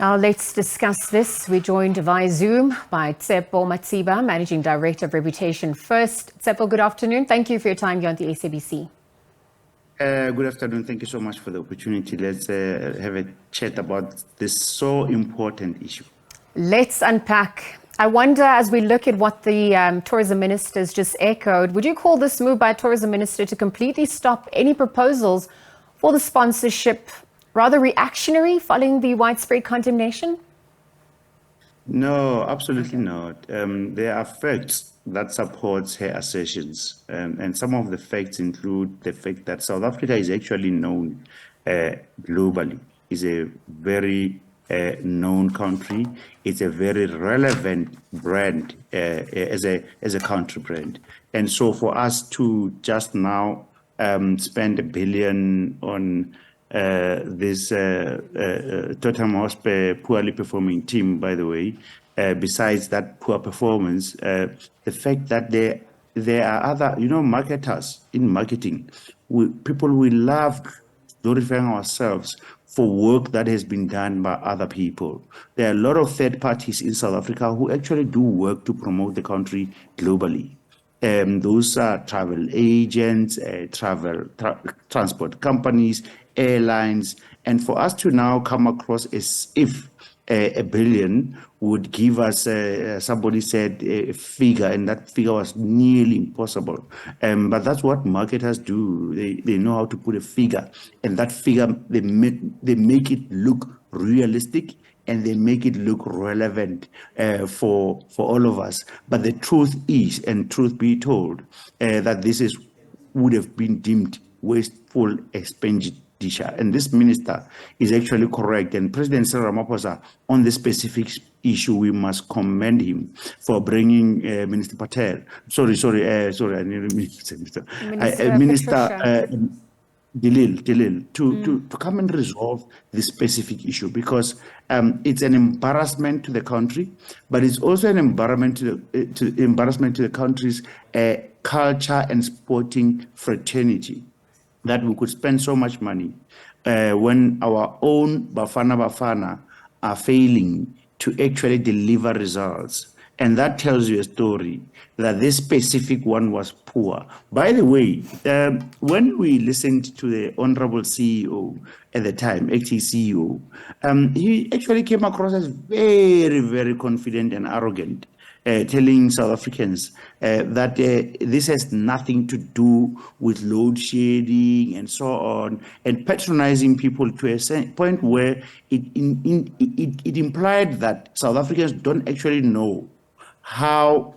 Let's discuss this. We're joined via Zoom by Tshepo Matseba, Managing Director of Reputation First. Tshepo, good afternoon. Thank you for your time here on the SABC. Good afternoon. Thank you so much for the opportunity. Let's have a chat about this so important issue. Let's unpack. I wonder, as we look at what the tourism ministers just echoed, would you call this move by tourism minister to completely stop any proposals for the sponsorship rather reactionary following the widespread condemnation? No, absolutely not. There are facts that support her assertions. And some of the facts include the fact that South Africa is actually known globally. It's a very known country. It's a very relevant brand as a country brand. And so for us to just now spend $1 billion on this Tottenham Hotspur poorly performing team, by the way, besides that poor performance, the fact that there are other, marketers in marketing, people we love glorifying ourselves for work that has been done by other people. There are a lot of third parties in South Africa who actually do work to promote the country globally. Those are travel agents, transport companies, airlines, and for us to now come across as if $1 billion would give us, somebody said, a figure, and that figure was nearly impossible. But that's what marketers do. They know how to put a figure, and that figure, they make it look realistic, and they make it look relevant for all of us. But the truth is, and truth be told, that this would have been deemed wasteful expenditure. And this minister is actually correct. And President Cyril Ramaphosa, on this specific issue, we must commend him for bringing Minister Patel. Sorry, I need Minister Delil to come and resolve this specific issue, because it's an embarrassment to the country, but it's also an embarrassment to the country's culture and sporting fraternity, that we could spend so much money when our own Bafana are failing to actually deliver results. And that tells you a story that this specific one was poor. By the way, when we listened to the Honorable CEO at the time, acting CEO, he actually came across as very, very confident and arrogant, telling South Africans that this has nothing to do with load shedding and so on, and patronizing people to a point where it implied that South Africans don't actually know how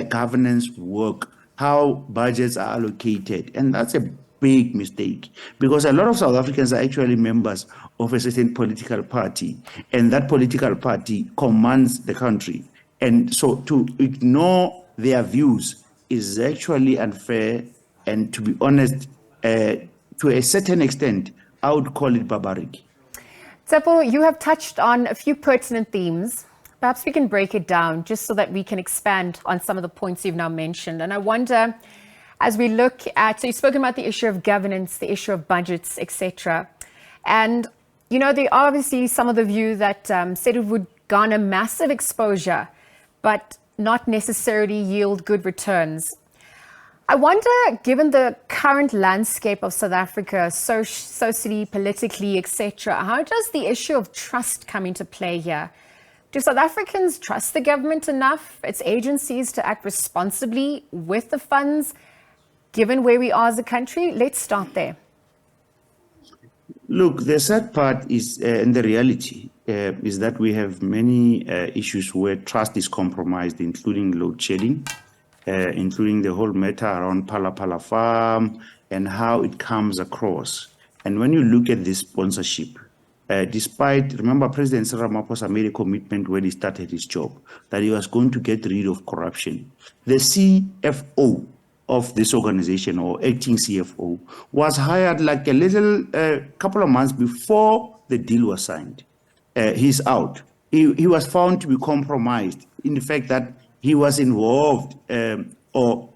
governance work, how budgets are allocated. And that's a big mistake, because a lot of South Africans are actually members of a certain political party, and that political party commands the country. And so to ignore their views is actually unfair, and to be honest, to a certain extent, I would call it barbaric. Tshepo, you have touched on a few pertinent themes. Perhaps we can break it down just so that we can expand on some of the points you've now mentioned. And I wonder, as we look at, so you've spoken about the issue of governance, the issue of budgets, etc. And, there are obviously some of the view that said it would garner massive exposure, but not necessarily yield good returns. I wonder, given the current landscape of South Africa, socially, politically, etc., how does the issue of trust come into play here? Do South Africans trust the government enough, its agencies, to act responsibly with the funds, given where we are as a country? Let's start there. Look, the sad part is, and the reality is that we have many issues where trust is compromised, including load shedding, including the whole matter around Phala Farm and how it comes across. And when you look at this sponsorship, remember, President Cyril Ramaphosa made a commitment when he started his job that he was going to get rid of corruption. The CFO of this organization, or acting CFO, was hired like a couple of months before the deal was signed. He's out. He was found to be compromised in the fact that he was involved or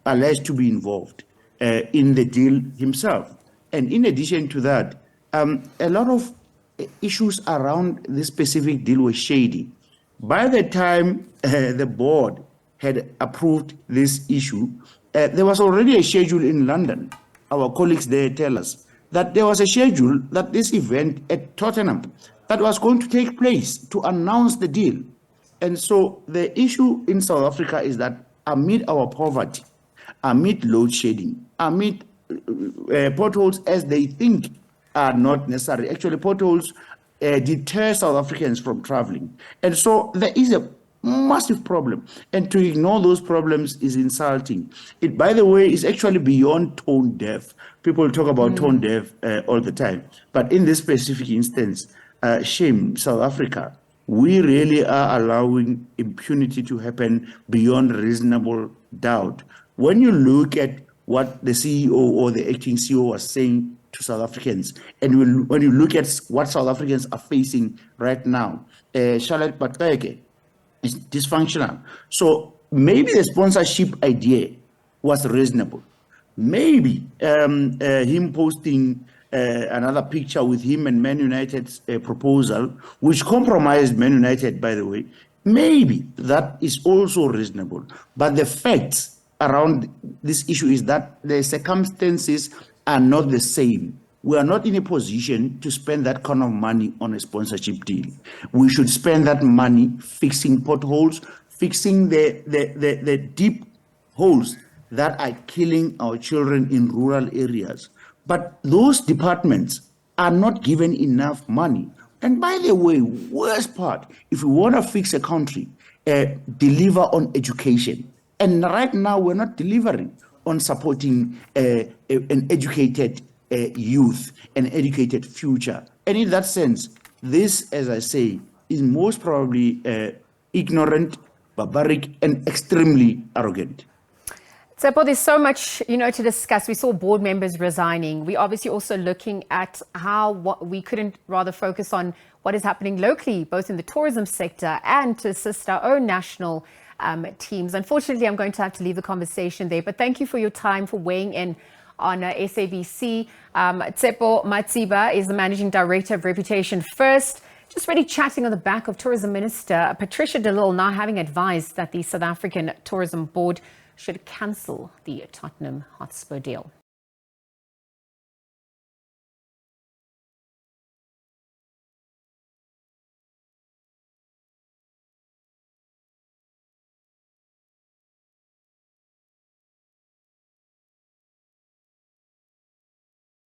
alleged to be involved in the deal himself. And in addition to that, a lot of issues around this specific deal were shady. By the time the board had approved this issue, there was already a schedule in London. Our colleagues there tell us that there was a schedule that this event at Tottenham that was going to take place to announce the deal. And so the issue in South Africa is that amid our poverty, amid load shedding, amid potholes as they think are not necessary. Actually, potholes deter South Africans from traveling. And so there is a massive problem. And to ignore those problems is insulting. It, by the way, is actually beyond tone deaf. People talk about tone deaf all the time. But in this specific instance, shame, South Africa, we really are allowing impunity to happen beyond reasonable doubt. When you look at what the CEO or the acting CEO was saying to South Africans, and when you look at what South Africans are facing right now, Charlotte Patleke is dysfunctional. So maybe the sponsorship idea was reasonable. Maybe him posting another picture with him and Man United's proposal, which compromised Man United, by the way, maybe that is also reasonable. But the facts around this issue is that the circumstances are not the same. We are not in a position to spend that kind of money on a sponsorship deal. We should spend that money fixing potholes, fixing the deep holes that are killing our children in rural areas. But those departments are not given enough money. And by the way, worst part, if we want to fix a country, deliver on education. And right now, we're not delivering on supporting an educated youth, an educated future. And in that sense, this, as I say, is most probably ignorant, barbaric, and extremely arrogant. Tshepo, there's so much, to discuss. We saw board members resigning. We're obviously also looking at how we couldn't rather focus on what is happening locally, both in the tourism sector and to assist our own national teams. Unfortunately, I'm going to have to leave the conversation there, but thank you for your time, for weighing in on SABC. Tshepo Matseba is the Managing Director of Reputation First. Just really chatting on the back of Tourism Minister Patricia de Lille now having advised that the South African Tourism Board should cancel the Tottenham Hotspur deal.